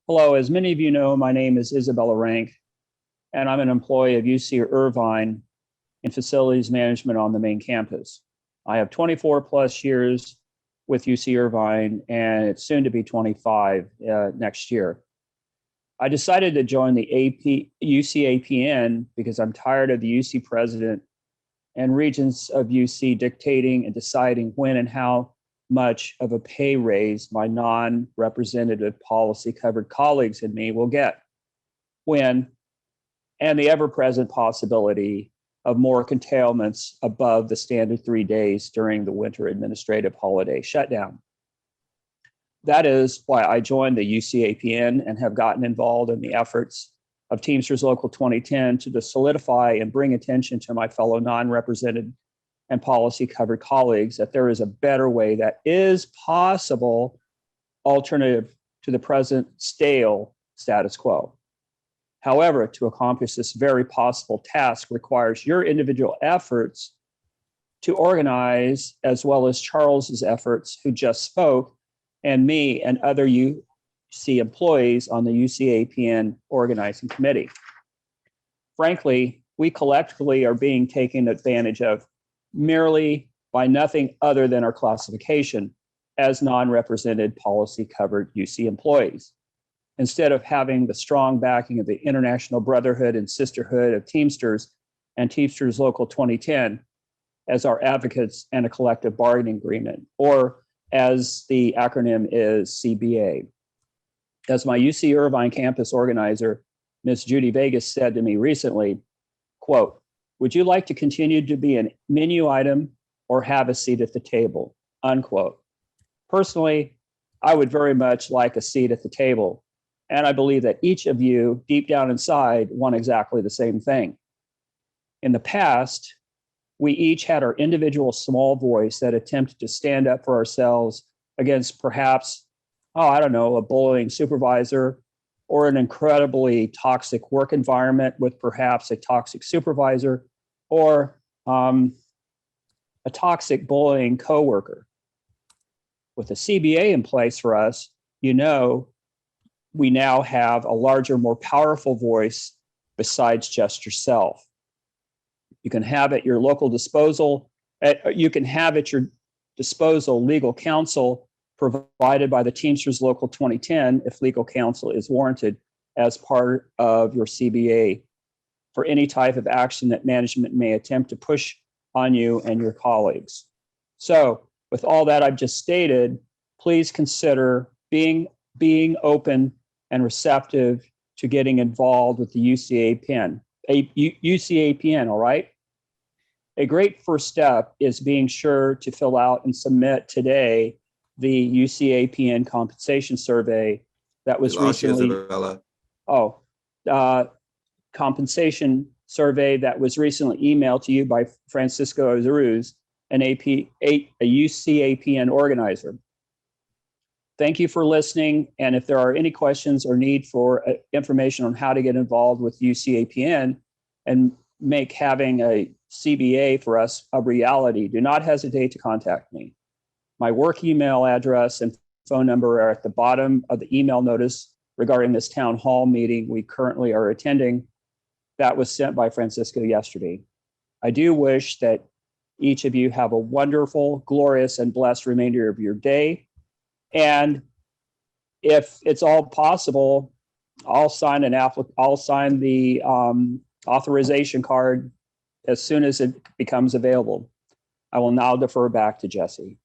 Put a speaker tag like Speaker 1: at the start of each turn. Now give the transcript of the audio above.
Speaker 1: Hello, as many of you know, my name is Isabella Ranck, and I'm an employee of UC Irvine in facilities management on the main campus. I have 24 plus years with UC Irvine, and it's soon to be 25 next year. I decided to join the UCAPN because I'm tired of the UC president and regents of UC dictating and deciding when and how much of a pay raise my non-representative policy covered colleagues and me will get when, and the ever-present possibility of more curtailments above the standard 3 days during the winter administrative holiday shutdown. That is why I joined the UCAPN and have gotten involved in the efforts of Teamsters Local 2010 to solidify and bring attention to my fellow non-represented and policy covered colleagues that there is a better way that is possible alternative to the present stale status quo. However, to accomplish this very possible task requires your individual efforts to organize, as well as Charles's efforts, who just spoke, and me and other UC employees on the UCAPN organizing committee. Frankly, we collectively are being taken advantage of merely by nothing other than our classification as non-represented policy covered UC employees, instead of having the strong backing of the International Brotherhood and Sisterhood of Teamsters and Teamsters Local 2010 as our advocates and a collective bargaining agreement, or as the acronym is CBA. As my UC Irvine campus organizer, Ms. Judy Vegas, said to me recently, quote, "Would you like to continue to be a menu item or have a seat at the table?" Unquote. Personally, I would very much like a seat at the table. And I believe that each of you deep down inside want exactly the same thing. In the past, we each had our individual small voice that attempted to stand up for ourselves against perhaps, a bullying supervisor or an incredibly toxic work environment with perhaps a toxic supervisor or a toxic bullying coworker. With the CBA in place for us, we now have a larger, more powerful voice besides just yourself. You can have at your local disposal, legal counsel provided by the Teamsters Local 2010 if legal counsel is warranted as part of your CBA for any type of action that management may attempt to push on you and your colleagues. So with all that I've just stated, please consider being open and receptive to getting involved with the UCAPN, all right? A great first step is being sure to fill out and submit today the UCAPN compensation survey that was recently, compensation survey that was recently emailed to you by Francisco Azaruz, a UCAPN organizer. Thank you for listening. And if there are any questions or need for information on how to get involved with UCAPN and make having a CBA for us a reality, do not hesitate to contact me. My work email address and phone number are at the bottom of the email notice regarding this town hall meeting we currently are attending that was sent by Francisco yesterday. I do wish that each of you have a wonderful, glorious, and blessed remainder of your day. And if it's all possible, I'll sign the authorization card as soon as it becomes available. I will now defer back to Jesse.